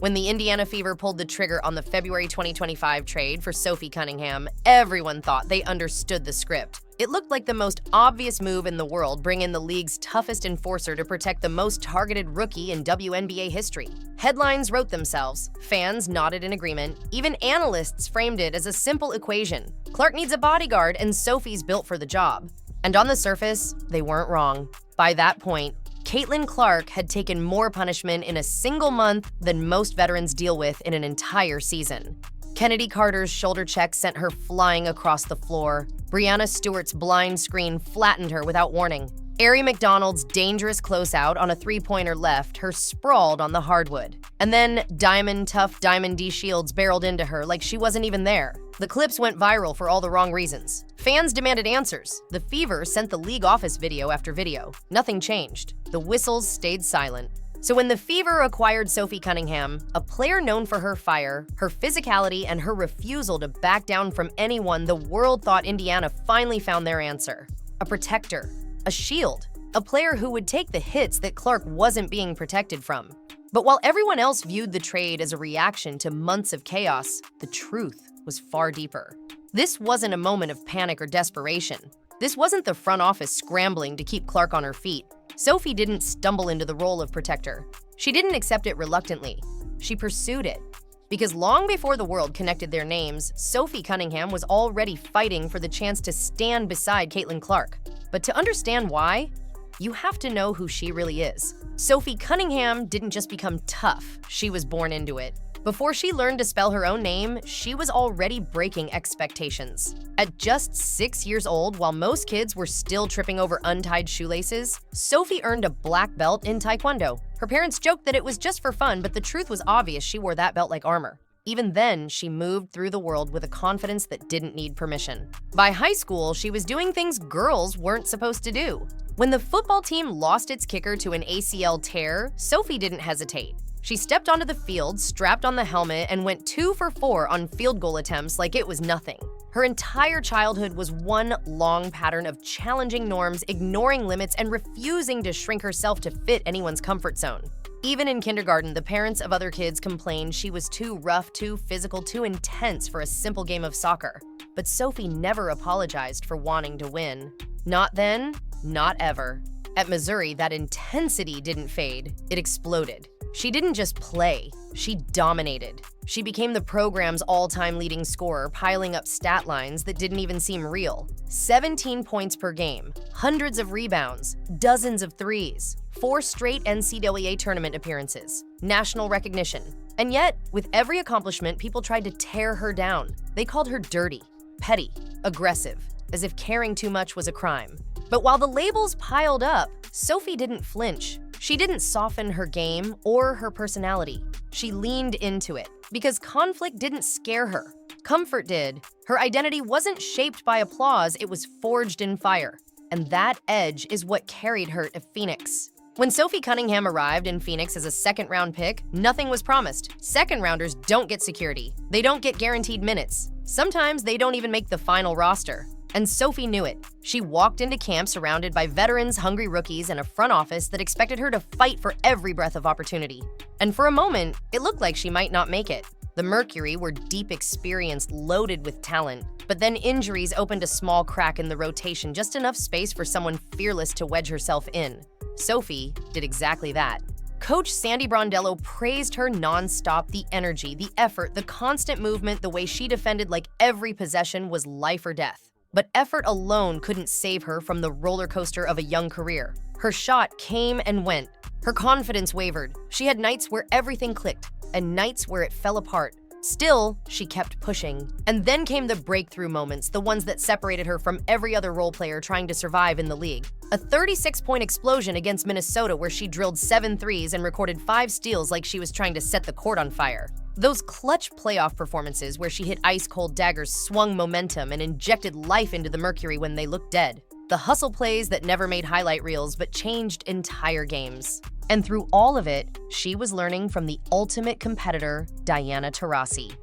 When the Indiana Fever pulled the trigger on the February 2025 trade for Sophie Cunningham, everyone thought they understood the script. It looked like the most obvious move in the world, bring in the league's toughest enforcer to protect the most targeted rookie in WNBA history. Headlines wrote themselves, fans nodded in agreement, even analysts framed it as a simple equation. Clark needs a bodyguard and Sophie's built for the job. And on the surface, they weren't wrong. By that point, Caitlin Clark had taken more punishment in a single month than most veterans deal with in an entire season. Kennedy Carter's shoulder check sent her flying across the floor. Brianna Stewart's blind screen flattened her without warning. Ari McDonald's dangerous closeout on a three-pointer left her sprawled on the hardwood. And then Diamond DeShields barreled into her like she wasn't even there. The clips went viral for all the wrong reasons. Fans demanded answers. The Fever sent the league office video after video. Nothing changed. The whistles stayed silent. So when the Fever acquired Sophie Cunningham, a player known for her fire, her physicality, and her refusal to back down from anyone, the world thought Indiana finally found their answer. A protector, a shield, a player who would take the hits that Clark wasn't being protected from. But while everyone else viewed the trade as a reaction to months of chaos, the truth was far deeper. This wasn't a moment of panic or desperation. This wasn't the front office scrambling to keep Clark on her feet. Sophie didn't stumble into the role of protector. She didn't accept it reluctantly. She pursued it. Because long before the world connected their names, Sophie Cunningham was already fighting for the chance to stand beside Caitlin Clark. But to understand why, you have to know who she really is. Sophie Cunningham didn't just become tough, she was born into it. Before she learned to spell her own name, she was already breaking expectations. At just 6 years old, while most kids were still tripping over untied shoelaces, Sophie earned a black belt in Taekwondo. Her parents joked that it was just for fun, but the truth was obvious: she wore that belt like armor. Even then, she moved through the world with a confidence that didn't need permission. By high school, she was doing things girls weren't supposed to do. When the football team lost its kicker to an ACL tear, Sophie didn't hesitate. She stepped onto the field, strapped on the helmet, and went 2 for 4 on field goal attempts like it was nothing. Her entire childhood was one long pattern of challenging norms, ignoring limits, and refusing to shrink herself to fit anyone's comfort zone. Even in kindergarten, the parents of other kids complained she was too rough, too physical, too intense for a simple game of soccer. But Sophie never apologized for wanting to win. Not then, not ever. At Missouri, that intensity didn't fade, it exploded. She didn't just play, she dominated. She became the program's all-time leading scorer, piling up stat lines that didn't even seem real. 17 points per game, hundreds of rebounds, dozens of threes, 4 straight NCAA tournament appearances, national recognition. And yet, with every accomplishment, people tried to tear her down. They called her dirty, petty, aggressive, as if caring too much was a crime. But while the labels piled up, Sophie didn't flinch. She didn't soften her game or her personality. She leaned into it because conflict didn't scare her. Comfort did. Her identity wasn't shaped by applause, it was forged in fire. And that edge is what carried her to Phoenix. When Sophie Cunningham arrived in Phoenix as a second-round pick, nothing was promised. Second-rounders don't get security. They don't get guaranteed minutes. Sometimes they don't even make the final roster. And Sophie knew it. She walked into camp surrounded by veterans, hungry rookies, and a front office that expected her to fight for every breath of opportunity. And for a moment, it looked like she might not make it. The Mercury were deep experience loaded with talent, but then injuries opened a small crack in the rotation, just enough space for someone fearless to wedge herself in. Sophie did exactly that. Coach Sandy Brondello praised her nonstop, the energy, the effort, the constant movement, the way she defended like every possession was life or death. But effort alone couldn't save her from the roller coaster of a young career. Her shot came and went. Her confidence wavered. She had nights where everything clicked, and nights where it fell apart. Still, she kept pushing. And then came the breakthrough moments, the ones that separated her from every other role player trying to survive in the league. A 36-point explosion against Minnesota where she drilled 7 threes and recorded 5 steals like she was trying to set the court on fire. Those clutch playoff performances where she hit ice-cold daggers swung momentum and injected life into the Mercury when they looked dead. The hustle plays that never made highlight reels but changed entire games. And through all of it, she was learning from the ultimate competitor, Diana Taurasi.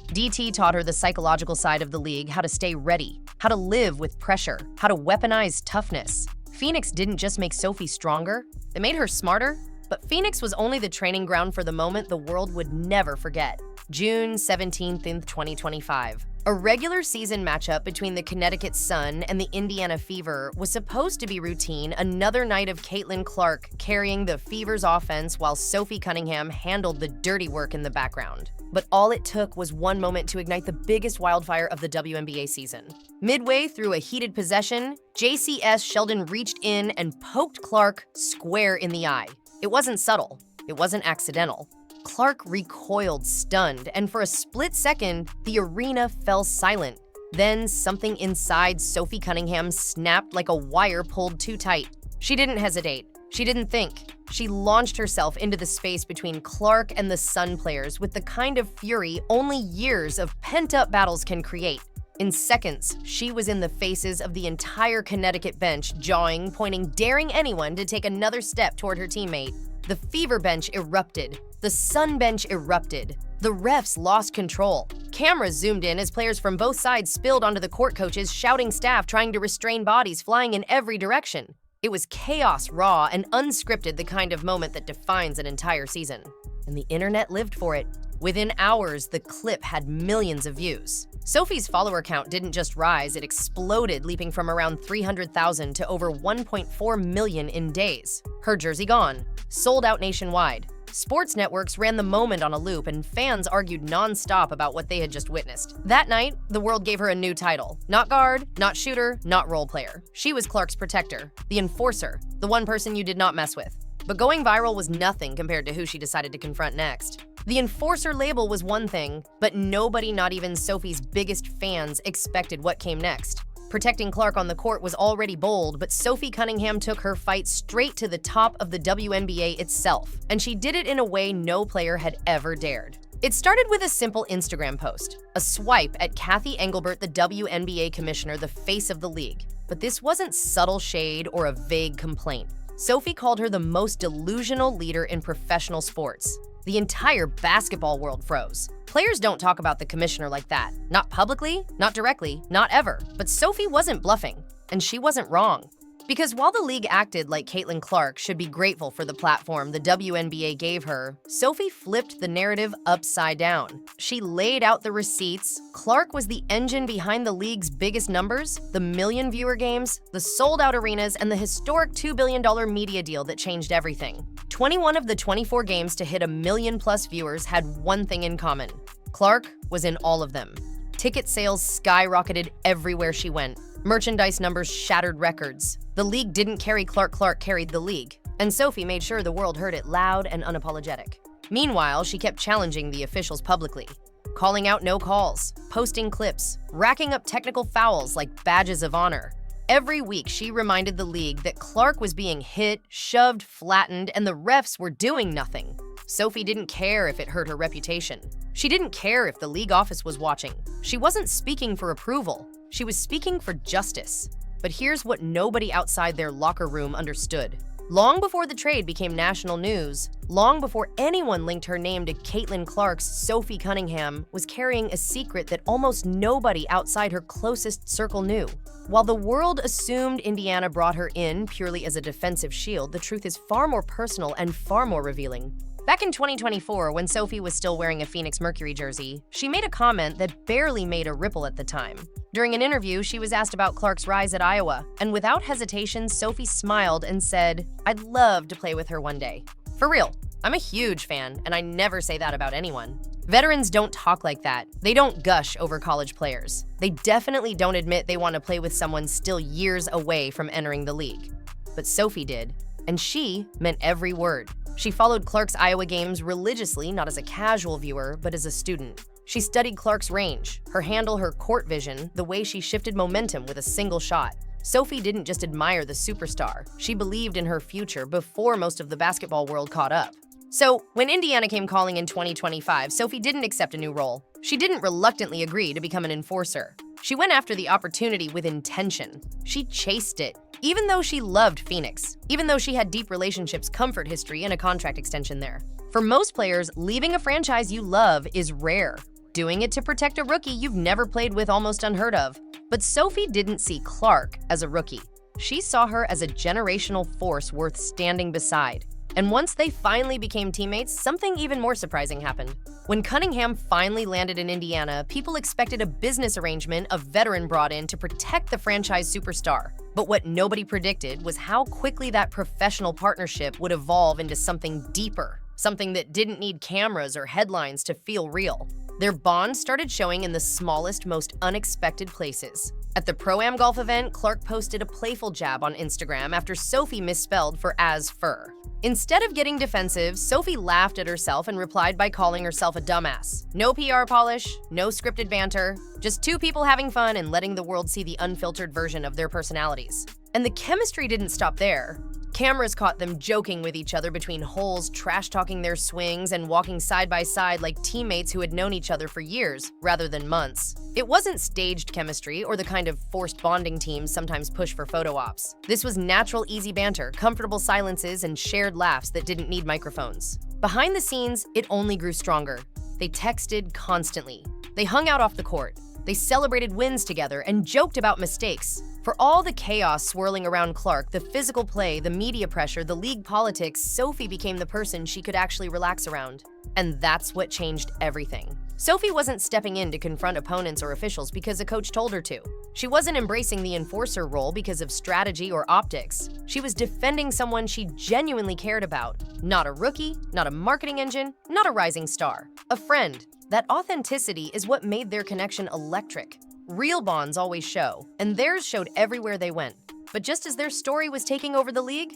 DT taught her the psychological side of the league, how to stay ready, how to live with pressure, how to weaponize toughness. Phoenix didn't just make Sophie stronger, it made her smarter, But Phoenix was only the training ground for the moment the world would never forget. June 17th, 2025. A regular season matchup between the Connecticut Sun and the Indiana Fever was supposed to be routine, another night of Caitlin Clark carrying the Fever's offense while Sophie Cunningham handled the dirty work in the background. But all it took was one moment to ignite the biggest wildfire of the WNBA season. Midway through a heated possession, JCS Sheldon reached in and poked Clark square in the eye. It wasn't subtle. It wasn't accidental. Clark recoiled, stunned, and for a split second, the arena fell silent. Then something inside Sophie Cunningham snapped like a wire pulled too tight. She didn't hesitate. She didn't think. She launched herself into the space between Clark and the Sun players with the kind of fury only years of pent-up battles can create. In seconds, she was in the faces of the entire Connecticut bench, jawing, pointing, daring anyone to take another step toward her teammate. The Fever bench erupted. The Sun bench erupted. The refs lost control. Cameras zoomed in as players from both sides spilled onto the court coaches, shouting staff trying to restrain bodies flying in every direction. It was chaos, raw, and unscripted, the kind of moment that defines an entire season. And the internet lived for it. Within hours, the clip had millions of views. Sophie's follower count didn't just rise, it exploded, leaping from around 300,000 to over 1.4 million in days. Her jersey gone. Sold out nationwide. Sports networks ran the moment on a loop, and fans argued non-stop about what they had just witnessed. That night, the world gave her a new title. Not guard, not shooter, not role player. She was Clark's protector, the enforcer, the one person you did not mess with. But going viral was nothing compared to who she decided to confront next. The enforcer label was one thing, but nobody, not even Sophie's biggest fans, expected what came next. Protecting Clark on the court was already bold, but Sophie Cunningham took her fight straight to the top of the WNBA itself, and she did it in a way no player had ever dared. It started with a simple Instagram post, a swipe at Kathy Engelbert, the WNBA commissioner, the face of the league. But this wasn't subtle shade or a vague complaint. Sophie called her the most delusional leader in professional sports. The entire basketball world froze. Players don't talk about the commissioner like that. Not publicly, not directly, not ever. But Sophie wasn't bluffing, and she wasn't wrong. Because while the league acted like Caitlin Clark should be grateful for the platform the WNBA gave her, Sophie flipped the narrative upside down. She laid out the receipts. Clark was the engine behind the league's biggest numbers, the million viewer games, the sold-out arenas, and the historic $2 billion media deal that changed everything. 21 of the 24 games to hit a million-plus viewers had one thing in common. Clark was in all of them. Ticket sales skyrocketed everywhere she went. Merchandise numbers shattered records. The league didn't carry Clark, Clark carried the league. And Sophie made sure the world heard it loud and unapologetic. Meanwhile, she kept challenging the officials publicly, calling out no calls, posting clips, racking up technical fouls like badges of honor. Every week, she reminded the league that Clark was being hit, shoved, flattened, and the refs were doing nothing. Sophie didn't care if it hurt her reputation. She didn't care if the league office was watching. She wasn't speaking for approval. She was speaking for justice. But here's what nobody outside their locker room understood. Long before the trade became national news, long before anyone linked her name to Caitlin Clark's, Sophie Cunningham was carrying a secret that almost nobody outside her closest circle knew. While the world assumed Indiana brought her in purely as a defensive shield, the truth is far more personal and far more revealing. Back in 2024, when Sophie was still wearing a Phoenix Mercury jersey, she made a comment that barely made a ripple at the time. During an interview, she was asked about Clark's rise at Iowa, and without hesitation, Sophie smiled and said, "I'd love to play with her one day." For real, I'm a huge fan, and I never say that about anyone. Veterans don't talk like that. They don't gush over college players. They definitely don't admit they want to play with someone still years away from entering the league. But Sophie did, and she meant every word. She followed Clark's Iowa games religiously, not as a casual viewer, but as a student. She studied Clark's range, her handle, her court vision, the way she shifted momentum with a single shot. Sophie didn't just admire the superstar. She believed in her future before most of the basketball world caught up. So, when Indiana came calling in 2025, Sophie didn't accept a new role. She didn't reluctantly agree to become an enforcer. She went after the opportunity with intention. She chased it. Even though she loved Phoenix, even though she had deep relationships, comfort history, and a contract extension there. For most players, leaving a franchise you love is rare. Doing it to protect a rookie you've never played with, almost unheard of. But Sophie didn't see Clark as a rookie. She saw her as a generational force worth standing beside. And once they finally became teammates, something even more surprising happened. When Cunningham finally landed in Indiana, people expected a business arrangement, a veteran brought in to protect the franchise superstar. But what nobody predicted was how quickly that professional partnership would evolve into something deeper, something that didn't need cameras or headlines to feel real. Their bond started showing in the smallest, most unexpected places. At the Pro-Am golf event, Clark posted a playful jab on Instagram after Sophie misspelled for as fur. Instead of getting defensive, Sophie laughed at herself and replied by calling herself a dumbass. No PR polish, no scripted banter, just two people having fun and letting the world see the unfiltered version of their personalities. And the chemistry didn't stop there. Cameras caught them joking with each other between holes, trash-talking their swings, and walking side by side like teammates who had known each other for years, rather than months. It wasn't staged chemistry or the kind of forced bonding teams sometimes push for photo ops. This was natural, easy banter, comfortable silences, and shared laughs that didn't need microphones. Behind the scenes, it only grew stronger. They texted constantly. They hung out off the court. They celebrated wins together and joked about mistakes. For all the chaos swirling around Clark, the physical play, the media pressure, the league politics, Sophie became the person she could actually relax around. And that's what changed everything. Sophie wasn't stepping in to confront opponents or officials because a coach told her to. She wasn't embracing the enforcer role because of strategy or optics. She was defending someone she genuinely cared about. Not a rookie, not a marketing engine, not a rising star. A friend. That authenticity is what made their connection electric. Real bonds always show, and theirs showed everywhere they went. But just as their story was taking over the league,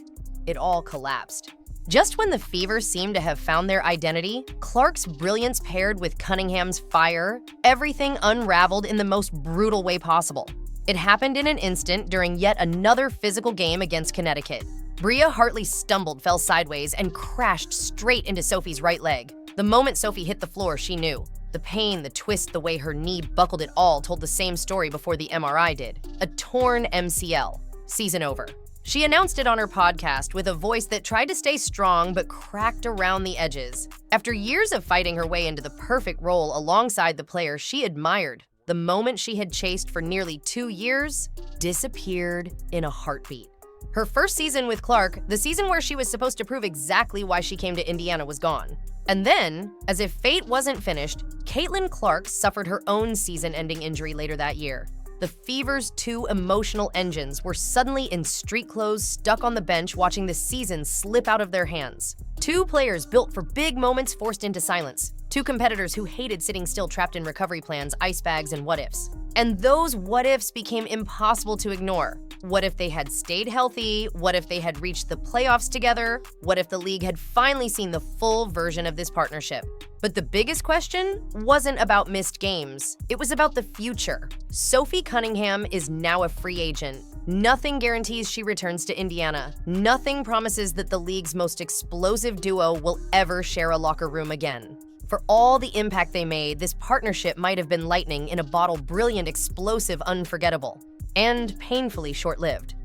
it all collapsed. Just when the Fever seemed to have found their identity, Clark's brilliance paired with Cunningham's fire, everything unraveled in the most brutal way possible. It happened in an instant during yet another physical game against Connecticut. Bria Hartley stumbled, fell sideways, and crashed straight into Sophie's right leg. The moment Sophie hit the floor, she knew. The pain, the twist, the way her knee buckled it all told the same story before the MRI did. A torn MCL. Season over. She announced it on her podcast with a voice that tried to stay strong but cracked around the edges. After years of fighting her way into the perfect role alongside the player she admired, the moment she had chased for nearly 2 years disappeared in a heartbeat. Her first season with Clark, the season where she was supposed to prove exactly why she came to Indiana, was gone. And then, as if fate wasn't finished, Caitlin Clark suffered her own season-ending injury later that year. The Fever's two emotional engines were suddenly in street clothes, stuck on the bench, watching the season slip out of their hands. Two players built for big moments forced into silence. Two competitors who hated sitting still, trapped in recovery plans, ice bags, and what-ifs. And those what-ifs became impossible to ignore. What if they had stayed healthy? What if they had reached the playoffs together? What if the league had finally seen the full version of this partnership? But the biggest question wasn't about missed games. It was about the future. Sophie Cunningham is now a free agent. Nothing guarantees she returns to Indiana. Nothing promises that the league's most explosive duo will ever share a locker room again. For all the impact they made, this partnership might have been lightning in a bottle, brilliant, explosive, unforgettable, and painfully short-lived.